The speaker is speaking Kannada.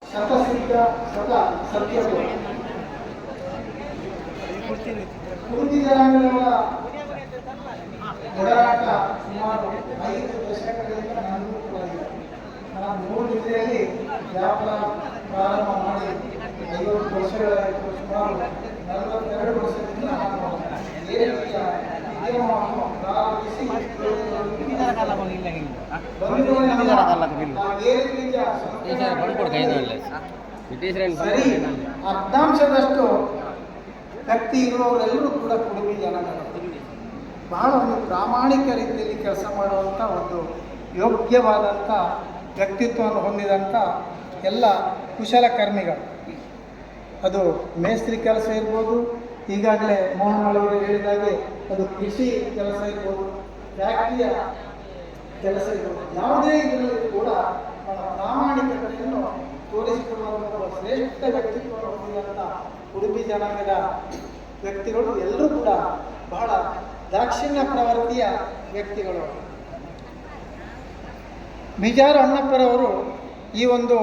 ಶತಸಿದ್ಧ ಸತ ಸತ್ಯಗಳು ಕುರುತಿ ಜನಾಂಗಗಳ ಹೋರಾಟ ಸುಮಾರು 5 ದಶಕಗಳಿಂದ ನಡೆದುಕೊಳ್ಳಲಾಗಿದೆ. ನಾನು 3 ಜಿಲ್ಲೆಯಲ್ಲಿ ವ್ಯಾಪಾರ ಪ್ರಾರಂಭ ಮಾಡಿ 50 ವರ್ಷಗಳಾಯಿತು. ಸುಮಾರು 42 ವರ್ಷದಿಂದ ನಾನು ಈ ರೀತಿಯ ಉದ್ಯಮವನ್ನು ಪ್ರಾರಂಭಿಸಿ ಅರ್ಧಾಂಶದಷ್ಟು ವ್ಯಕ್ತಿ ಇರುವವರೆಲ್ಲರೂ ಕೂಡ ಕುಡುಬಿ ಜನಾಂಗ ಬಹಳ ಒಂದು ಪ್ರಾಮಾಣಿಕ ರೀತಿಯಲ್ಲಿ ಕೆಲಸ ಮಾಡುವಂಥ ಒಂದು ಯೋಗ್ಯವಾದಂಥ ವ್ಯಕ್ತಿತ್ವವನ್ನು ಹೊಂದಿದಂಥ ಎಲ್ಲ ಕುಶಲಕರ್ಮಿಗಳು. ಅದು ಮೇಸ್ತ್ರಿ ಕೆಲಸ ಇರ್ಬೋದು, ಈಗಾಗಲೇ ಮೋಹನ್ ಅವರು ಹೇಳಿದಾಗೆ ಅದು ಕೃಷಿ ಕೆಲಸ ಇರ್ಬೋದು, ಫ್ಯಾಕ್ಟ್ರಿಯ ಕೆಲಸ ಇರ್ಬೋದು, ಯಾವುದೇ ಇದರಲ್ಲಿ ಕೂಡ ಪ್ರಾಮಾಣಿಕತೆಯನ್ನು ತೋರಿಸಿಕೊಳ್ಳುವಂಥ ಶ್ರೇಷ್ಠ ವ್ಯಕ್ತಿತ್ವವನ್ನು ಹೊಂದಿದಂಥ ಉಡುಪಿ ಜನಾಂಗದ ವ್ಯಕ್ತಿಗಳು ಎಲ್ಲರೂ ಕೂಡ ಬಹಳ ದಾಕ್ಷಿಣ್ಯ ಪ್ರವೃತ್ತಿಯ ವ್ಯಕ್ತಿಗಳು. ಬಿಜಾರ ಅಣ್ಣಪ್ಪರವರು ಈ ಒಂದು